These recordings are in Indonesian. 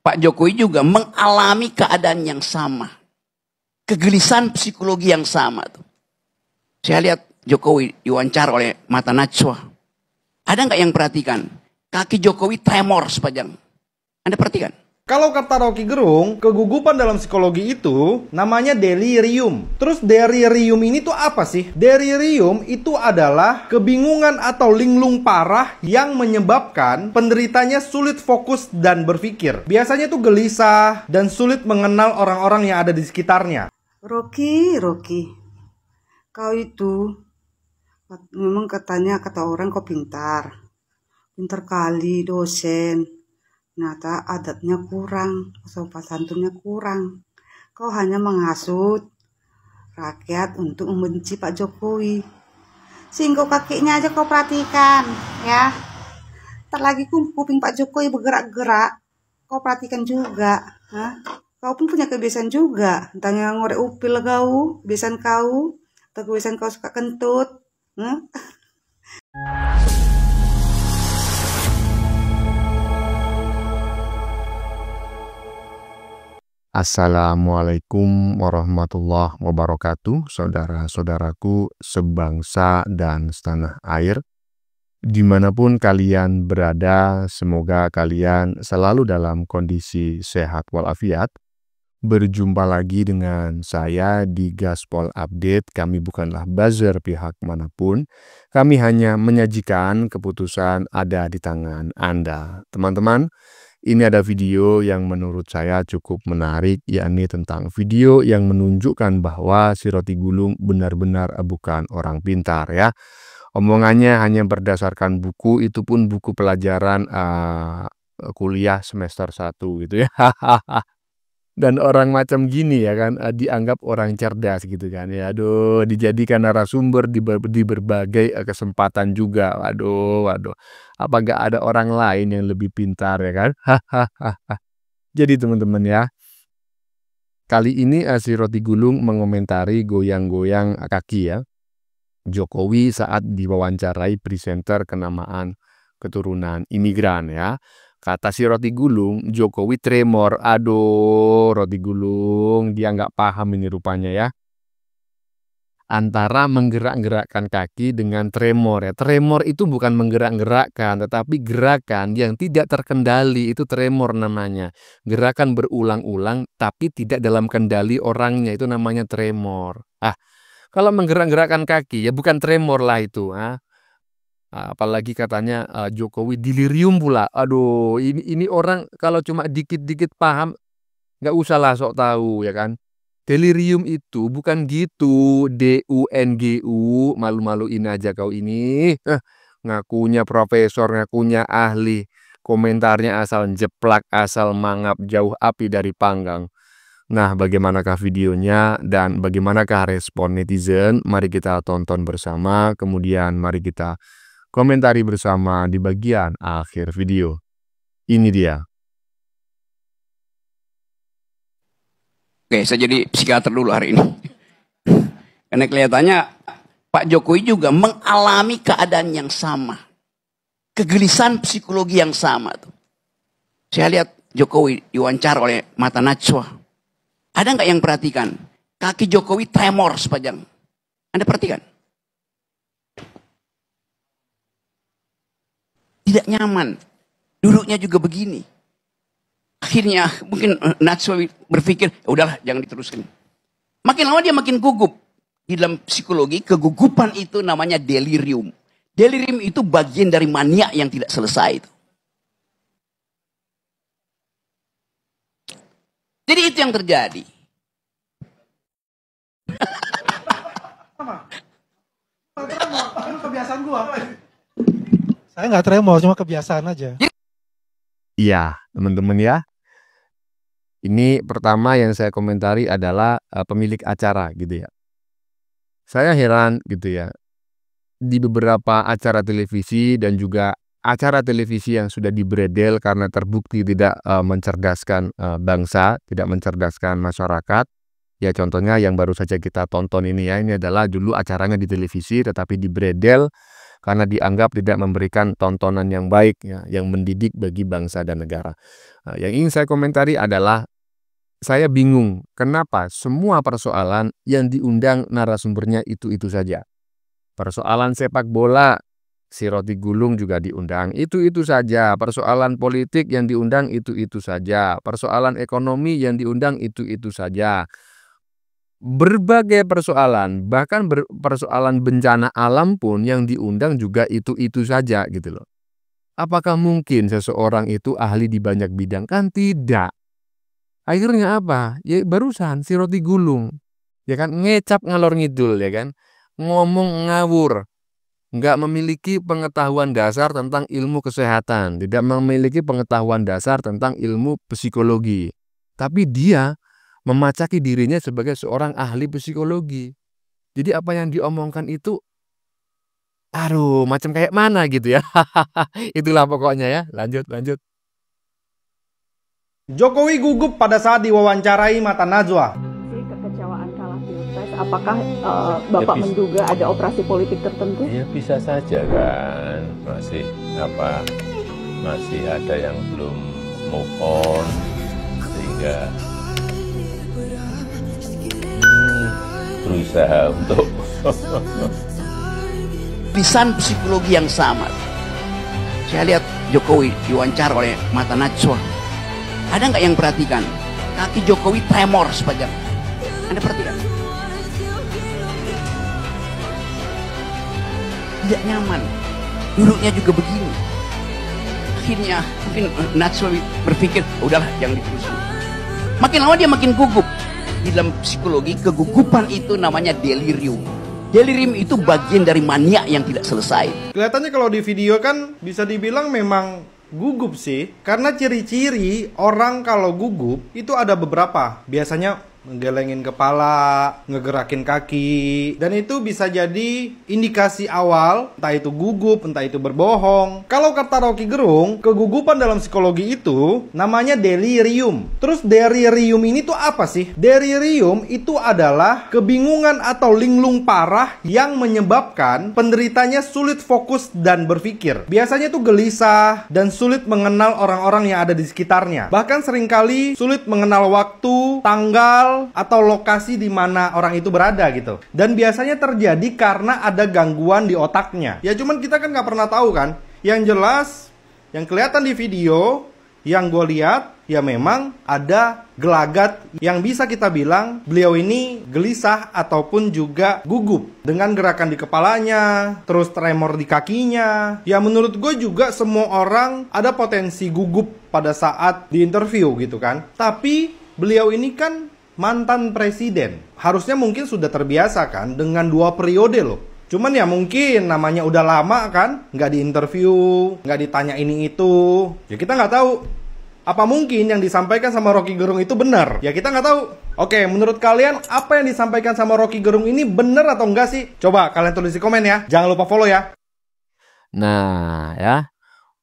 Pak Jokowi juga mengalami keadaan yang sama. Kegelisahan psikologi yang sama tuh. Saya lihat Jokowi diwawancara oleh Mata Najwa. Ada nggak yang perhatikan? Kaki Jokowi tremor sepanjang. Anda perhatikan? Kalau kata Rocky Gerung, kegugupan dalam psikologi itu namanya delirium. Terus delirium ini tuh apa sih? Delirium itu adalah kebingungan atau linglung parah yang menyebabkan penderitanya sulit fokus dan berpikir. Biasanya tuh gelisah dan sulit mengenal orang-orang yang ada di sekitarnya. Rocky, kau itu memang kata orang kau pintar kali dosen. Ternyata adatnya kurang, sopan santunnya kurang. Kau hanya menghasut rakyat untuk membenci Pak Jokowi. Singgah kakinya aja kau perhatikan, ya. Ntar lagi kuping Pak Jokowi bergerak-gerak, kau perhatikan juga. Kau pun punya kebiasaan juga. Tanya ngorek upil kau, kebiasaan kau, atau kebiasaan kau suka kentut. Assalamualaikum warahmatullahi wabarakatuh, saudara-saudaraku sebangsa dan setanah air. Dimanapun kalian berada, semoga kalian selalu dalam kondisi sehat walafiat. Berjumpa lagi dengan saya di Gaspol Update. Kami bukanlah buzzer pihak manapun. Kami hanya menyajikan keputusan ada di tangan Anda. Teman-teman, ini ada video yang menurut saya cukup menarik, yakni tentang video yang menunjukkan bahwa si Rocky Gerung benar-benar bukan orang pintar ya. Omongannya hanya berdasarkan buku, itu pun buku pelajaran kuliah semester 1 gitu ya. Dan orang macam gini ya kan dianggap orang cerdas gitu kan ya. Aduh, dijadikan narasumber di berbagai kesempatan juga. Waduh. Apa gak ada orang lain yang lebih pintar ya kan? Jadi teman-teman ya, kali ini si Rocky Gerung mengomentari goyang-goyang kaki ya Jokowi saat diwawancarai presenter kenamaan keturunan imigran ya. Kata si Rocky Gerung, Jokowi tremor. Aduh, Rocky Gerung, dia nggak paham ini rupanya ya. Antara menggerak-gerakkan kaki dengan tremor ya. Tremor itu bukan menggerak-gerakkan, tetapi gerakan yang tidak terkendali, itu tremor namanya. Gerakan berulang-ulang tapi tidak dalam kendali orangnya, itu namanya tremor. Kalau menggerak-gerakkan kaki ya bukan tremor lah itu. Apalagi katanya Jokowi delirium pula. Aduh, ini orang kalau cuma dikit-dikit paham, nggak usah lah sok tahu ya kan. Delirium itu bukan gitu, DUNGU, malu-maluin aja kau ini. Ngakunya profesor, ngakunya ahli, komentarnya asal jeplak, asal mangap, jauh api dari panggang. Nah, bagaimanakah videonya dan bagaimanakah respon netizen? Mari kita tonton bersama, kemudian mari kita komentari bersama di bagian akhir video. Ini dia. Oke, saya jadi psikiater dulu hari ini. Karena kelihatannya Pak Jokowi juga mengalami keadaan yang sama. Kegelisahan psikologi yang sama tuh. Saya lihat Jokowi diwawancara oleh Mata Najwa. Ada nggak yang perhatikan? Kaki Jokowi tremor sepanjang. Anda perhatikan? Tidak nyaman. Duduknya juga begini. Akhirnya mungkin Najwa berpikir, udahlah jangan diteruskan. Makin lama dia makin gugup. Di dalam psikologi, kegugupan itu namanya delirium. Delirium itu bagian dari mania yang tidak selesai itu. Jadi itu yang terjadi. Kebiasaan gua. Saya nggak tremor, cuma kebiasaan aja. Iya, teman-teman ya. Ini pertama yang saya komentari adalah pemilik acara gitu ya. Saya heran gitu ya. Di beberapa acara televisi dan juga acara televisi yang sudah dibredel karena terbukti tidak mencerdaskan bangsa, tidak mencerdaskan masyarakat. Ya contohnya yang baru saja kita tonton ini ya, ini adalah dulu acaranya di televisi tetapi dibredel karena dianggap tidak memberikan tontonan yang baik ya, yang mendidik bagi bangsa dan negara. Yang ingin saya komentari adalah saya bingung kenapa semua persoalan yang diundang narasumbernya itu-itu saja. Persoalan sepak bola, si Roti Gulung juga diundang, itu-itu saja. Persoalan politik yang diundang itu-itu saja. Persoalan ekonomi yang diundang itu-itu saja. Berbagai persoalan, bahkan persoalan bencana alam pun yang diundang juga itu-itu saja gitu loh. Apakah mungkin seseorang itu ahli di banyak bidang? Kan tidak. Akhirnya apa? Ya barusan si Roti Gulung, ya kan, ngecap ngalor ngidul, ya kan, ngomong ngawur, nggak memiliki pengetahuan dasar tentang ilmu kesehatan, tidak memiliki pengetahuan dasar tentang ilmu psikologi. Tapi dia memacaki dirinya sebagai seorang ahli psikologi. Jadi apa yang diomongkan itu, aduh, macam kayak mana gitu ya. Itulah pokoknya ya. Lanjut. Jokowi gugup pada saat diwawancarai Mata Najwa. Kekecewaan kalah pilpres, apakah Bapak menduga ada operasi politik tertentu? Ya bisa saja kan, masih ada yang belum move on, sehingga berusaha untuk Lisan psikologi yang sama. Saya lihat Jokowi diwawancara oleh Mata Najwa. Ada nggak yang perhatikan? Kaki Jokowi tremor sebagian. Anda perhatikan? Tidak nyaman. Duduknya juga begini. Akhirnya mungkin Najwa berpikir, udahlah jangan diterusin. Makin lama dia makin gugup. Di dalam psikologi, kegugupan itu namanya delirium. Delirium itu bagian dari mania yang tidak selesai. Kelihatannya kalau di video kan bisa dibilang memang gugup sih. Karena ciri-ciri orang kalau gugup itu ada beberapa. Biasanya menggelengin kepala, ngegerakin kaki, dan itu bisa jadi indikasi awal, entah itu gugup, entah itu berbohong. Kalau kata Rocky Gerung, kegugupan dalam psikologi itu namanya delirium. Terus delirium ini tuh apa sih? Delirium itu adalah kebingungan atau linglung parah yang menyebabkan penderitanya sulit fokus dan berpikir. Biasanya tuh gelisah dan sulit mengenal orang-orang yang ada di sekitarnya. Bahkan seringkali sulit mengenal waktu, tanggal, atau lokasi di mana orang itu berada gitu. Dan biasanya terjadi karena ada gangguan di otaknya. Ya cuman kita kan nggak pernah tahu kan. Yang jelas, yang kelihatan di video, yang gue lihat, ya memang ada gelagat yang bisa kita bilang beliau ini gelisah ataupun juga gugup. Dengan gerakan di kepalanya, terus tremor di kakinya. Ya menurut gue juga semua orang ada potensi gugup pada saat di interview gitu kan. Tapi beliau ini kan mantan presiden. Harusnya mungkin sudah terbiasa kan dengan 2 periode loh. Cuman ya mungkin namanya udah lama kan, nggak diinterview, nggak ditanya ini itu. Ya kita nggak tahu. Apa mungkin yang disampaikan sama Rocky Gerung itu benar? Ya kita nggak tahu. Oke, menurut kalian apa yang disampaikan sama Rocky Gerung ini benar atau enggak sih? Coba kalian tulis di komen ya. Jangan lupa follow ya. Nah ya,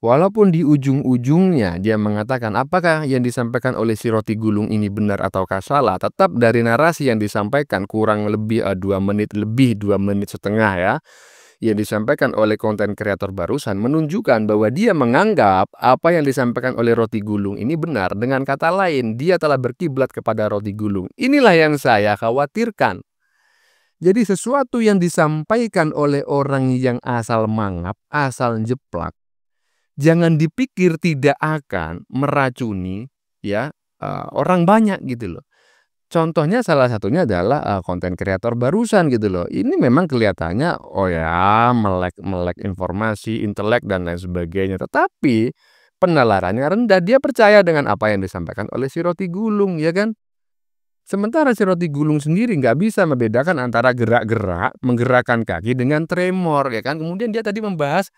walaupun di ujung-ujungnya dia mengatakan apakah yang disampaikan oleh si Roti Gulung ini benar ataukah salah, tetap dari narasi yang disampaikan kurang lebih 2 menit lebih, 2 menit setengah ya, yang disampaikan oleh konten kreator barusan menunjukkan bahwa dia menganggap apa yang disampaikan oleh Roti Gulung ini benar. Dengan kata lain, dia telah berkiblat kepada Roti Gulung. Inilah yang saya khawatirkan. Jadi sesuatu yang disampaikan oleh orang yang asal mangap, asal jeplak, jangan dipikir tidak akan meracuni ya orang banyak gitu loh. Contohnya salah satunya adalah konten kreator barusan gitu loh. Ini memang kelihatannya oh ya melek informasi, intelek dan lain sebagainya. Tetapi penalarannya rendah. Dia percaya dengan apa yang disampaikan oleh si Roti Gulung ya kan. Sementara si Roti Gulung sendiri nggak bisa membedakan antara gerak-gerak, menggerakkan kaki dengan tremor ya kan. Kemudian dia tadi membahas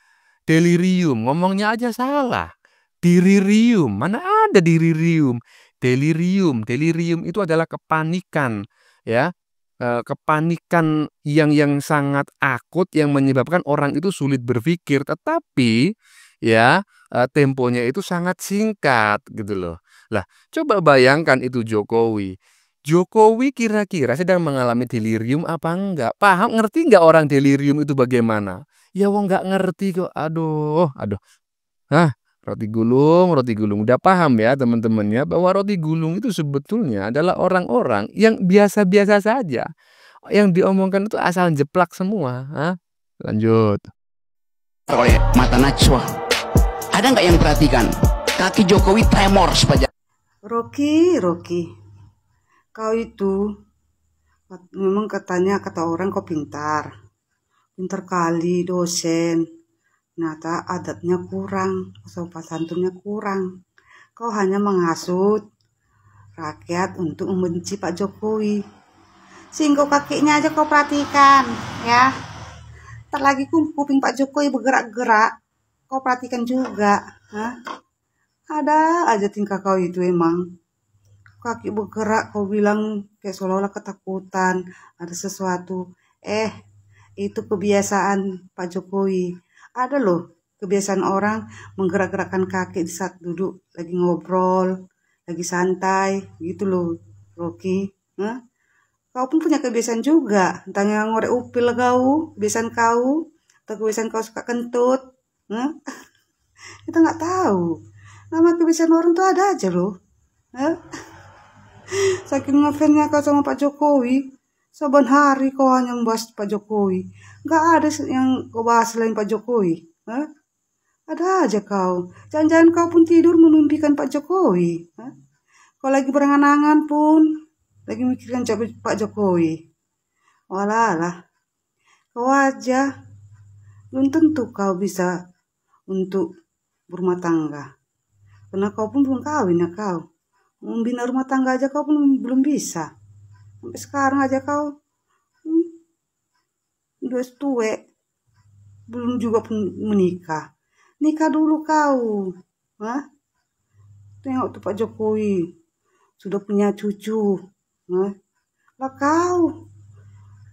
delirium, ngomongnya aja salah. Delirium, mana ada delirium? Delirium itu adalah kepanikan, ya, kepanikan yang sangat akut yang menyebabkan orang itu sulit berpikir. Tetapi, ya, temponya itu sangat singkat, gitu loh. Lah, coba bayangkan itu Jokowi. Jokowi kira-kira sedang mengalami delirium apa enggak? Paham, ngerti enggak orang delirium itu bagaimana? Ya wong nggak ngerti kok. Aduh, aduh. Hah, roti gulung, roti gulung. Udah paham ya teman-teman ya bahwa roti gulung itu sebetulnya adalah orang-orang yang biasa-biasa saja. Yang diomongkan itu asal jeplak semua. Hah? Lanjut. oleh mata Najwa. Ada nggak yang perhatikan? Kaki Jokowi tremor sepanjang. Rocky, kau itu memang katanya kata orang kau pintar kali dosen. Ternyata adatnya kurang, sopan santunnya kurang. Kau hanya menghasut rakyat untuk membenci Pak Jokowi. Singgung kakinya aja kau perhatikan, ya. Ntar lagi kuping Pak Jokowi bergerak-gerak, kau perhatikan juga. Hah? Ada aja tingkah kau itu emang. Kaki bergerak, kau bilang kayak seolah-olah ketakutan, ada sesuatu. Itu kebiasaan Pak Jokowi. Ada loh kebiasaan orang menggerak-gerakkan kaki di saat duduk, lagi ngobrol, lagi santai, gitu loh, Rocky. Hah? Kau pun punya kebiasaan juga. Tanya ngorek upil kau, kebiasaan kau, atau kebiasaan kau suka kentut. Hah? Kita nggak tahu. Nama kebiasaan orang tuh ada aja loh. Hah? Saking ngefansnya kau sama Pak Jokowi, saban hari kau hanya membahas Pak Jokowi. Nggak ada yang kau bahas selain Pak Jokowi. Hah? Ada aja kau. Jangan-jangan kau pun tidur memimpikan Pak Jokowi. Hah? Kau lagi berangan-angan pun lagi mikirin Pak Jokowi. Walah, kau aja belum tentu kau bisa untuk berumah tangga. Karena kau pun belum kawin ya kau. Membina rumah tangga aja kau pun belum bisa. Sampai sekarang aja kau udah tua, belum juga pun menikah. Nikah dulu kau. Hah? Tengok tuh Pak Jokowi sudah punya cucu. Hah? Lah kau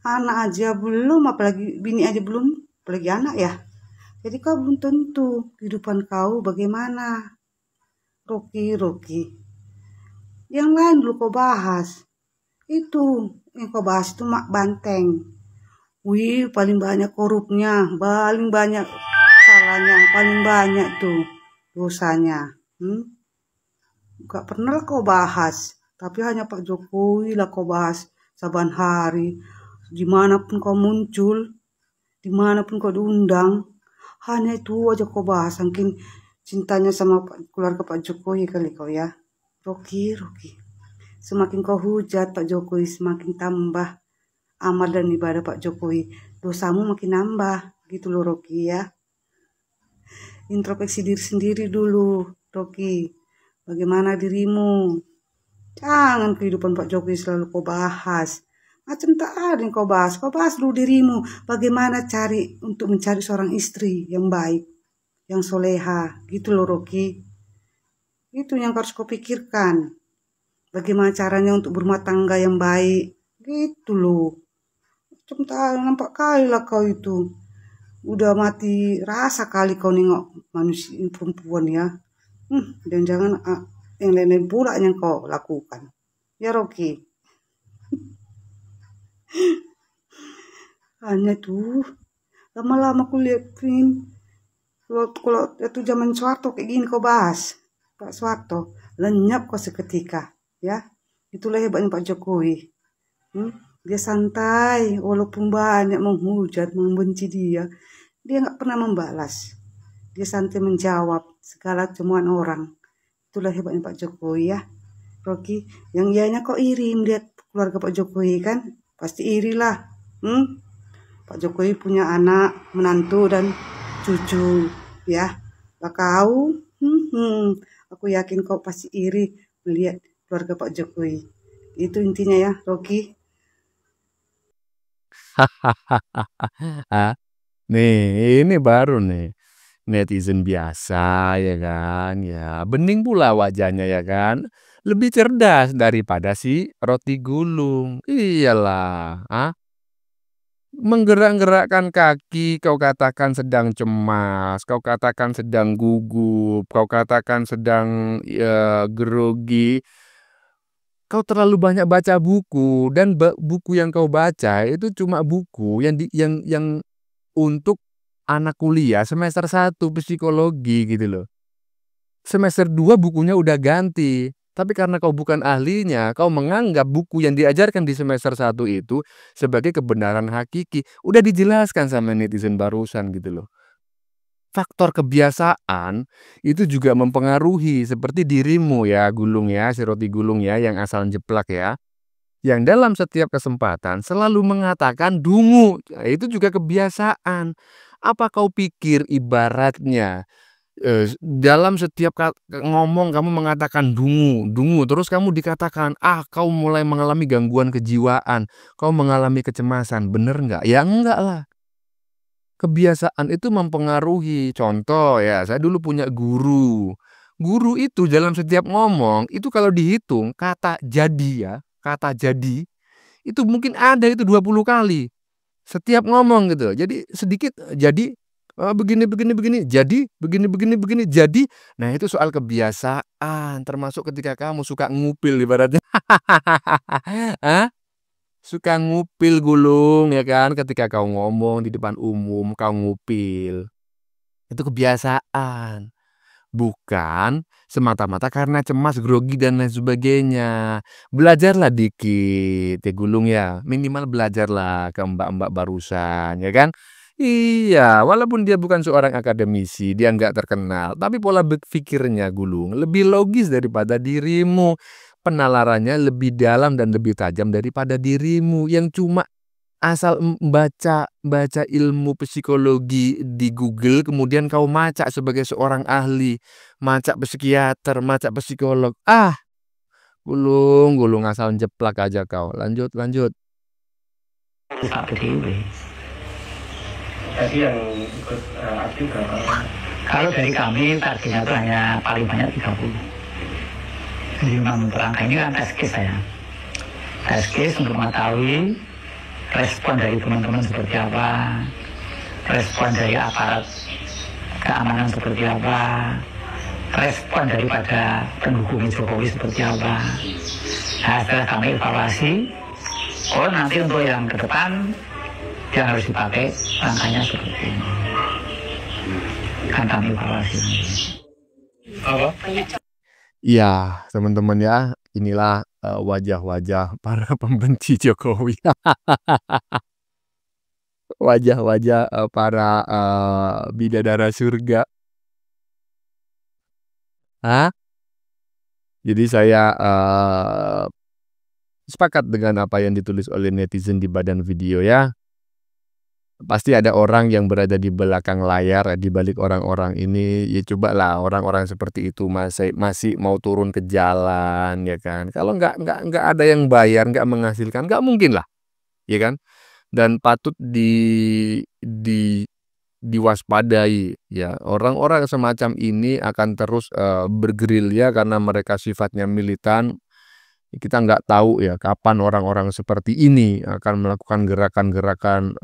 anak aja belum, apalagi bini aja belum, apalagi anak ya. Jadi kau belum tentu kehidupan kau bagaimana. Rocky. Yang lain dulu kau bahas. Itu yang kau bahas itu Mak Banteng. Wih, paling banyak korupnya, paling banyak salahnya, paling banyak tuh dosanya. Gak pernah kau bahas, tapi hanya Pak Jokowi lah kau bahas saban hari. Dimanapun kau muncul, dimanapun kau diundang, hanya itu aja kau bahas. Saking cintanya sama keluarga Pak Jokowi kali kau ya. Rocky. Semakin kau hujat Pak Jokowi, semakin tambah amal dan ibadah Pak Jokowi. Dosamu makin nambah, gitu loh Rocky ya. Introspeksi diri sendiri dulu, Rocky. Bagaimana dirimu? Jangan kehidupan Pak Jokowi selalu kau bahas. Macam tak ada yang kau bahas. Kau bahas dulu dirimu. Bagaimana untuk mencari seorang istri yang baik, yang soleha, gitu loh Rocky. Itu yang harus kau pikirkan. Bagaimana caranya untuk berumah tangga yang baik, gitu loh. Macam tak nampak kali lah kau itu. Udah mati rasa kali kau nengok manusia perempuan ya. Dan jangan yang lain-lain pula yang kau lakukan. Ya Rocky. Hanya tuh lama-lama aku lihat kalau itu zaman Soeharto kayak gini kau bahas Pak Soeharto, lenyap kau seketika ya. Itulah hebatnya Pak Jokowi. Dia santai walaupun banyak menghujat, membenci dia nggak pernah membalas. Dia santai menjawab segala cemuan orang. Itulah hebatnya Pak Jokowi ya Rocky. Yang ianya kok iri melihat keluarga Pak Jokowi kan, pasti iri lah. Pak Jokowi punya anak, menantu dan cucu ya. Lah kau aku yakin kau pasti iri melihat keluarga Pak Jokowi. Itu intinya ya Rocky. Nih, ini baru nih. Netizen biasa ya kan. Ya, bening pula wajahnya ya kan. Lebih cerdas daripada si roti gulung. Iyalah, menggerak-gerakkan kaki, kau katakan sedang cemas, kau katakan sedang gugup, kau katakan sedang grogi. Kau terlalu banyak baca buku dan buku yang kau baca itu cuma buku yang untuk anak kuliah semester 1 psikologi gitu loh. Semester 2 bukunya udah ganti. Tapi karena kau bukan ahlinya, kau menganggap buku yang diajarkan di semester 1 itu sebagai kebenaran hakiki. Udah dijelaskan sama netizen barusan gitu loh. Faktor kebiasaan itu juga mempengaruhi, seperti dirimu ya Gulung ya, si Roti Gulung ya, yang asal jeplak ya. Yang dalam setiap kesempatan selalu mengatakan dungu. Nah, itu juga kebiasaan. Apa kau pikir ibaratnya dalam setiap ngomong kamu mengatakan dungu, terus kamu dikatakan, kau mulai mengalami gangguan kejiwaan, kau mengalami kecemasan, bener nggak? Ya enggak lah. Kebiasaan itu mempengaruhi. Contoh ya, saya dulu punya guru. Guru itu dalam setiap ngomong, itu kalau dihitung kata jadi itu mungkin ada itu 20 kali. Setiap ngomong gitu. Jadi sedikit jadi begini, jadi begini, jadi. Nah, itu soal kebiasaan, termasuk ketika kamu suka ngupil ibaratnya. Suka ngupil Gulung ya kan, ketika kau ngomong di depan umum kau ngupil. Itu kebiasaan. Bukan semata-mata karena cemas, grogi dan lain sebagainya. Belajarlah dikit ya Gulung ya. Minimal belajarlah ke mbak-mbak barusan ya kan. Iya, walaupun dia bukan seorang akademisi, dia nggak terkenal, tapi pola berpikirnya Gulung lebih logis daripada dirimu. Penalarannya lebih dalam dan lebih tajam daripada dirimu yang cuma asal baca ilmu psikologi di Google, kemudian kau macak sebagai seorang ahli, macak psikiater, macak psikolog. Gulung asal jeplak aja kau. Lanjut. Jadi yang ikut aktif kalau dari kami targetnya itu hanya paling banyak 30. Jadi memang rangka ini kan test case saya. Test case untuk mengetahui respon dari teman-teman seperti apa, respon dari aparat keamanan seperti apa, respon daripada pendukung Jokowi seperti apa. Nah, setelah kami evaluasi, nanti untuk yang ke depan yang harus dipakai rangkanya seperti ini. Kan kami evaluasi. Apa? Ya, teman-teman ya, inilah wajah-wajah para pembenci Jokowi. Wajah-wajah para bidadara surga. Jadi saya sepakat dengan apa yang ditulis oleh netizen di badan video ya. Pasti ada orang yang berada di belakang layar, di balik orang-orang ini. Ya cobalah orang-orang seperti itu masih mau turun ke jalan ya kan. Kalau nggak ada yang bayar, nggak menghasilkan, nggak mungkin lah, ya kan. Dan patut diwaspadai ya, orang-orang semacam ini akan terus bergerilya karena mereka sifatnya militan. Kita nggak tahu ya kapan orang-orang seperti ini akan melakukan gerakan-gerakan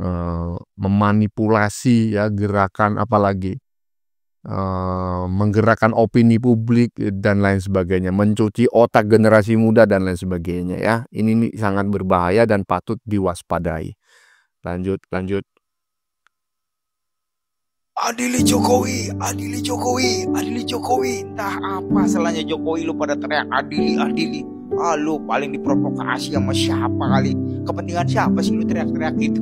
memanipulasi ya, gerakan apalagi menggerakkan opini publik dan lain sebagainya, mencuci otak generasi muda dan lain sebagainya ya. Ini sangat berbahaya dan patut diwaspadai. Lanjut. Adili Jokowi. Entah apa salahnya Jokowi lu pada teriak adili. Lu paling diprovokasi sama siapa kali? Kepentingan siapa sih lu teriak-teriak gitu?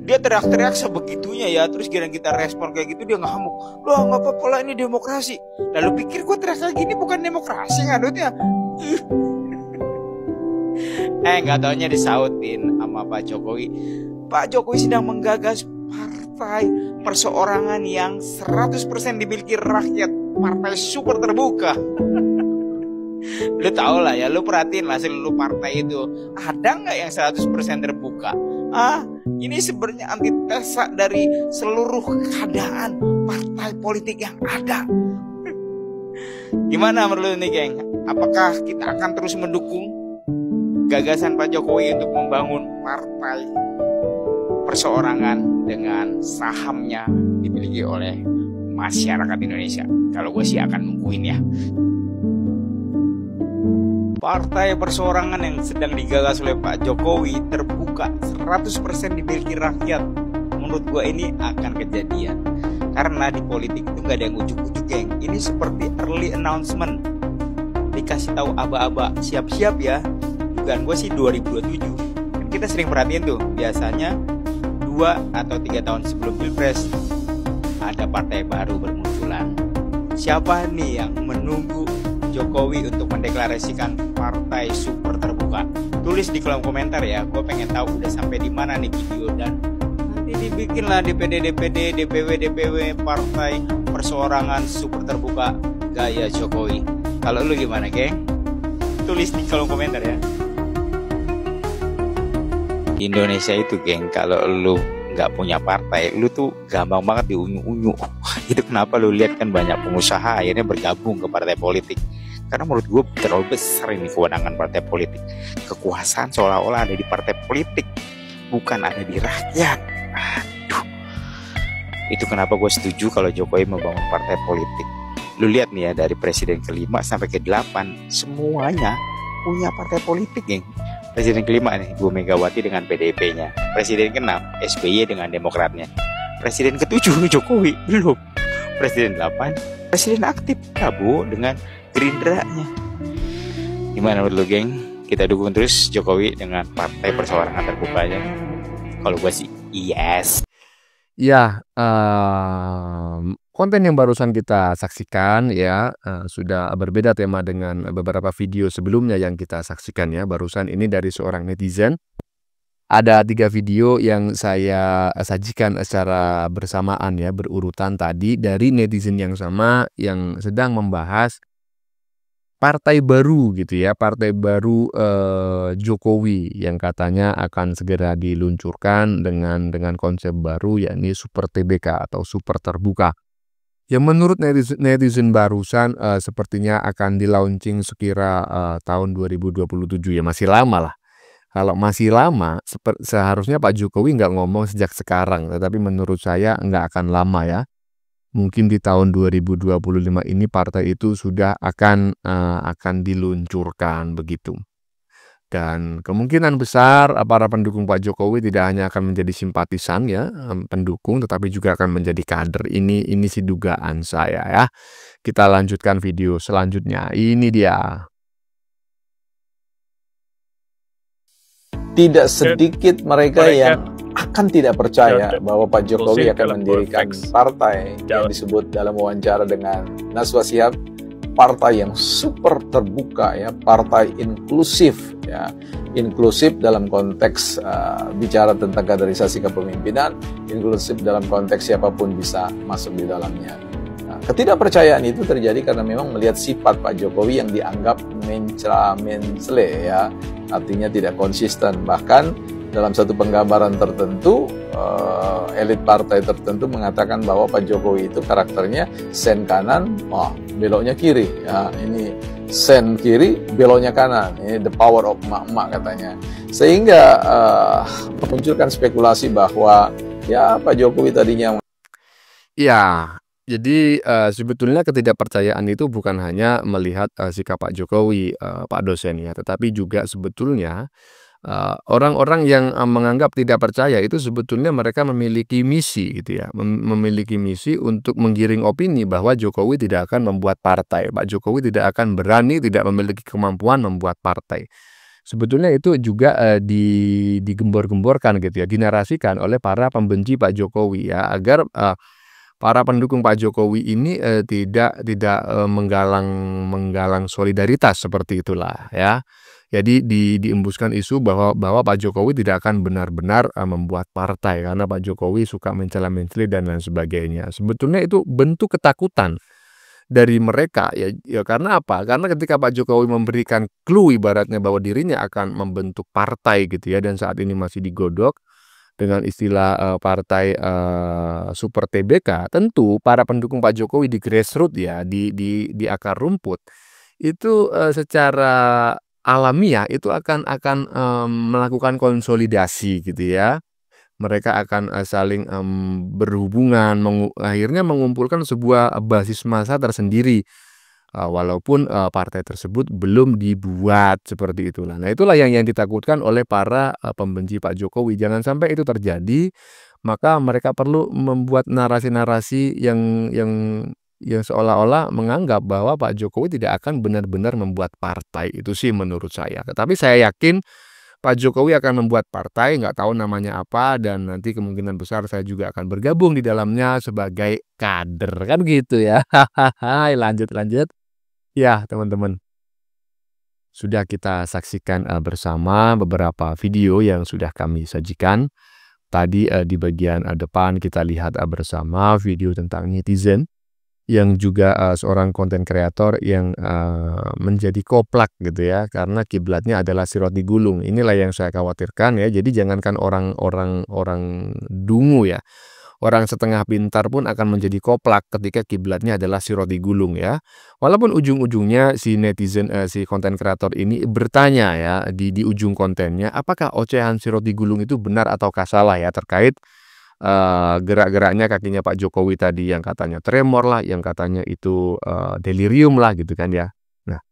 Dia teriak-teriak sebegitunya ya. Terus kita respon kayak gitu, dia ngamuk. Loh gak apa-apa lah, ini demokrasi. Lalu pikir gue teriak kayak gini bukan demokrasi ngadutnya. Gak taunya disautin sama Pak Jokowi. Pak Jokowi sedang menggagas partai perseorangan yang 100% dimiliki rakyat. Partai super terbuka. Lu tau lah ya, lu perhatiin lah seluruh partai itu, ada nggak yang 100% terbuka? Ini sebenarnya antitesa dari seluruh keadaan partai politik yang ada. Gimana menurut nih geng? Apakah kita akan terus mendukung gagasan Pak Jokowi untuk membangun partai perseorangan dengan sahamnya dimiliki oleh masyarakat Indonesia? Kalau gue sih akan nungguin ya. Partai perseorangan yang sedang digagas oleh Pak Jokowi terbuka, 100% dimiliki rakyat. menurut gue ini akan kejadian. Karena di politik itu nggak ada yang ujuk-ujuk, geng. Ini seperti early announcement, dikasih tahu aba-aba, siap-siap ya. Dugaan gue sih 2027. Kan kita sering perhatiin tuh, biasanya 2 atau 3 tahun sebelum Pilpres ada partai baru bermunculan. Siapa nih yang menunggu Jokowi untuk mendeklarasikan partai super terbuka? Tulis di kolom komentar ya, gue pengen tahu udah sampai di mana nih video, dan nanti dibikinlah DPD, DPW partai perseorangan super terbuka gaya Jokowi. Kalau lu gimana, geng? Tulis di kolom komentar ya. Di Indonesia itu, geng, kalau lu nggak punya partai, lu tuh gampang banget diunyu-unyu. Itu kenapa lu lihat kan banyak pengusaha akhirnya bergabung ke partai politik. Karena menurut gue terlalu besar ini kewenangan partai politik. Kekuasaan seolah-olah ada di partai politik, bukan ada di rakyat. Aduh. Itu kenapa gue setuju kalau Jokowi membangun partai politik. Lu lihat nih ya, dari presiden ke-5 sampai ke-8 semuanya punya partai politik, geng. Presiden ke-5 nih, Bu Megawati dengan PDIP-nya. Presiden ke-6, SBY dengan Demokratnya. Presiden ke-7, Jokowi belum. Presiden 8, presiden aktif Prabowo dengan Gerindra-nya. Gimana menurut lu, geng? Kita dukung terus Jokowi dengan partai perseorangan terbukanya. Kalau gue sih yes. Ya, konten yang barusan kita saksikan ya sudah berbeda tema dengan beberapa video sebelumnya yang kita saksikan ya. Barusan ini dari seorang netizen. Ada 3 video yang saya sajikan secara bersamaan ya, berurutan tadi dari netizen yang sama yang sedang membahas partai baru gitu ya, partai baru Jokowi yang katanya akan segera diluncurkan dengan konsep baru, yakni Super TBK atau Super Terbuka. Yang menurut netizen barusan sepertinya akan di-launching sekira tahun 2027 ya, masih lama lah. Kalau masih lama, seharusnya Pak Jokowi nggak ngomong sejak sekarang, tetapi menurut saya nggak akan lama ya. Mungkin di tahun 2025 ini partai itu sudah akan diluncurkan begitu. Dan kemungkinan besar para pendukung Pak Jokowi tidak hanya akan menjadi simpatisan ya, pendukung, tetapi juga akan menjadi kader. Ini sih dugaan saya ya. Kita lanjutkan video selanjutnya. Ini dia. Tidak sedikit mereka yang akan tidak percaya bahwa Pak Jokowi akan mendirikan partai yang disebut dalam wawancara dengan Najwa Shihab, partai yang super terbuka ya, partai inklusif ya, inklusif dalam konteks bicara tentang kaderisasi kepemimpinan, inklusif dalam konteks siapapun bisa masuk di dalamnya. Ketidakpercayaan itu terjadi karena memang melihat sifat Pak Jokowi yang dianggap mencela-mencele ya, artinya tidak konsisten. Bahkan dalam satu penggambaran tertentu, elit partai tertentu mengatakan bahwa Pak Jokowi itu karakternya sen kanan, beloknya kiri. Ya, ini sen kiri, beloknya kanan. Ini the power of emak-emak katanya. Sehingga memunculkan spekulasi bahwa ya Pak Jokowi tadinya. Ya. Jadi sebetulnya ketidakpercayaan itu bukan hanya melihat sikap Pak Jokowi, Pak dosen ya, tetapi juga sebetulnya orang-orang yang menganggap tidak percaya itu sebetulnya mereka memiliki misi gitu ya, memiliki misi untuk menggiring opini bahwa Jokowi tidak akan membuat partai, Pak Jokowi tidak akan berani, tidak memiliki kemampuan membuat partai. Sebetulnya itu juga digembor-gemborkan gitu ya, dinarasikan oleh para pembenci Pak Jokowi ya, agar para pendukung Pak Jokowi ini tidak menggalang solidaritas seperti itulah ya. Jadi diembuskan isu bahwa Pak Jokowi tidak akan benar-benar membuat partai karena Pak Jokowi suka mencela-mencela dan lain sebagainya. Sebetulnya itu bentuk ketakutan dari mereka ya karena apa? Karena ketika Pak Jokowi memberikan clue ibaratnya bahwa dirinya akan membentuk partai gitu ya, dan saat ini masih digodok dengan istilah partai Super TBK, tentu para pendukung Pak Jokowi di grassroots ya, di akar rumput itu secara alamiah itu akan melakukan konsolidasi gitu ya. Mereka akan saling berhubungan, akhirnya mengumpulkan sebuah basis massa tersendiri. Walaupun partai tersebut belum dibuat seperti itulah. Nah itulah yang ditakutkan oleh para pembenci Pak Jokowi. Jangan sampai itu terjadi, maka mereka perlu membuat narasi-narasi yang seolah-olah menganggap bahwa Pak Jokowi tidak akan benar-benar membuat partai. Itu sih menurut saya. Tetapi saya yakin Pak Jokowi akan membuat partai, nggak tahu namanya apa, dan nanti kemungkinan besar saya juga akan bergabung di dalamnya sebagai kader, kan gitu ya. Lanjut. Ya, teman-teman. Sudah kita saksikan bersama beberapa video yang sudah kami sajikan. Tadi di bagian depan kita lihat bersama video tentang netizen yang juga seorang konten kreator yang menjadi koplak gitu ya, karena kiblatnya adalah sirot digulung. Inilah yang saya khawatirkan ya. Jadi jangankan orang dungu ya, orang setengah pintar pun akan menjadi koplak ketika kiblatnya adalah sirot digulung ya. Walaupun ujung-ujungnya si netizen, si konten kreator ini bertanya ya di ujung kontennya, apakah ocehan sirot digulung itu benar ataukah salah ya terkait gerak-geraknya kakinya Pak Jokowi tadi, yang katanya tremor lah, yang katanya itu delirium lah gitu kan ya. Nah,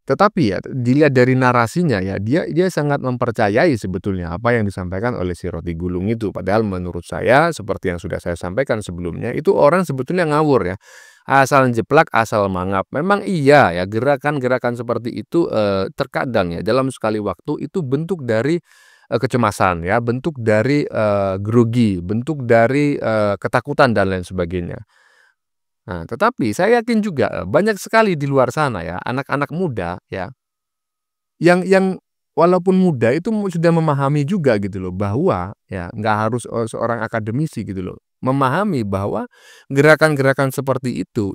tetapi ya dilihat dari narasinya ya, dia sangat mempercayai sebetulnya apa yang disampaikan oleh si Roti Gulung itu. Padahal menurut saya seperti yang sudah saya sampaikan sebelumnya, itu orang sebetulnya ngawur ya. Asal jeplak, asal mangap. Memang iya ya, gerakan-gerakan seperti itu terkadang ya dalam sekali waktu itu bentuk dari kecemasan ya, bentuk dari grogi, bentuk dari ketakutan dan lain sebagainya. Nah, tetapi saya yakin juga banyak sekali di luar sana ya, anak-anak muda ya, yang walaupun muda itu sudah memahami juga gitu loh, bahwa ya nggak harus seorang akademisi gitu loh, memahami bahwa gerakan-gerakan seperti itu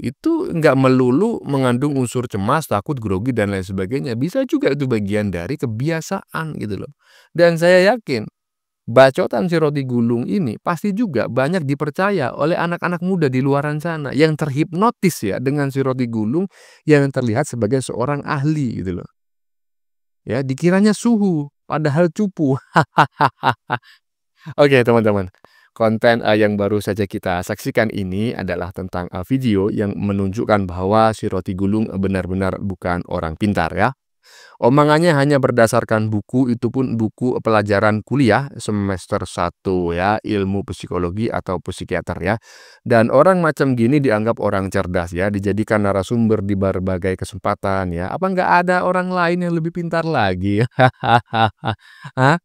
nggak melulu mengandung unsur cemas, takut, grogi dan lain sebagainya. Bisa juga itu bagian dari kebiasaan gitu loh. Dan saya yakin bacotan si Roti Gulung ini pasti juga banyak dipercaya oleh anak-anak muda di luaran sana yang terhipnotis ya dengan si Roti Gulung yang terlihat sebagai seorang ahli gitu loh. Ya, dikiranya suhu, padahal cupu. Oke, teman-teman. Konten yang baru saja kita saksikan ini adalah tentang video yang menunjukkan bahwa si Roti Gulung benar-benar bukan orang pintar ya. Omongannya hanya berdasarkan buku, itu pun buku pelajaran kuliah semester 1 ya, ilmu psikologi atau psikiater ya. Dan orang macam gini dianggap orang cerdas ya, dijadikan narasumber di berbagai kesempatan ya. Apa nggak ada orang lain yang lebih pintar lagi? Hah?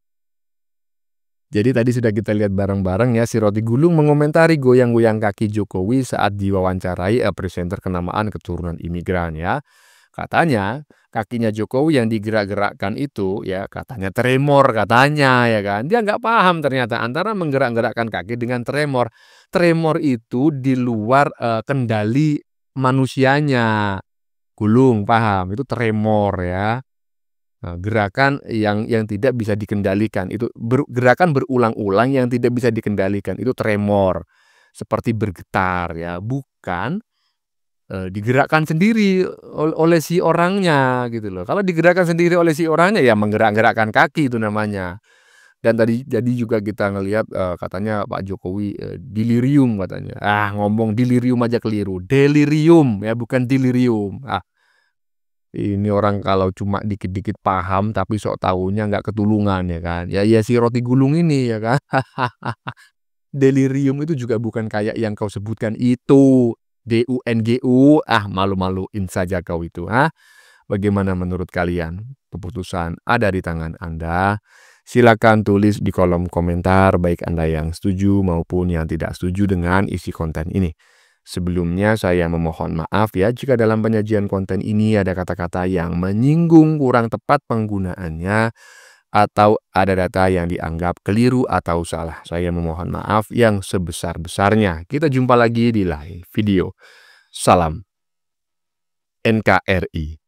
Jadi tadi sudah kita lihat bareng-bareng ya, si Roti Gulung mengomentari goyang-goyang kaki Jokowi saat diwawancarai presenter kenamaan keturunan imigran ya. Katanya kakinya Jokowi yang digerak-gerakkan itu ya katanya tremor katanya ya kan. Dia nggak paham ternyata antara menggerak-gerakkan kaki dengan tremor. Tremor itu di luar kendali manusianya. Gulung paham, itu tremor ya. Nah, gerakan yang tidak bisa dikendalikan itu gerakan berulang-ulang yang tidak bisa dikendalikan itu tremor, seperti bergetar ya, bukan digerakkan sendiri oleh si orangnya gitu loh. Kalau digerakkan sendiri oleh si orangnya ya menggerak-gerakkan kaki itu namanya. Dan tadi jadi juga kita ngelihat katanya Pak Jokowi delirium katanya. Ngomong delirium aja keliru, delirium ya bukan delirium. Ini orang kalau cuma dikit-dikit paham tapi sok tahunya nggak ketulungan ya kan. Ya si Roti Gulung ini ya kan. Delirium itu juga bukan kayak yang kau sebutkan itu. DUNGU, malu-maluin saja kau itu. Bagaimana menurut kalian? Keputusan ada di tangan Anda. Silakan tulis di kolom komentar baik Anda yang setuju maupun yang tidak setuju dengan isi konten ini. Sebelumnya saya memohon maaf ya jika dalam penyajian konten ini ada kata-kata yang menyinggung, kurang tepat penggunaannya, atau ada data yang dianggap keliru atau salah. Saya memohon maaf yang sebesar-besarnya. Kita jumpa lagi di live video. Salam NKRI.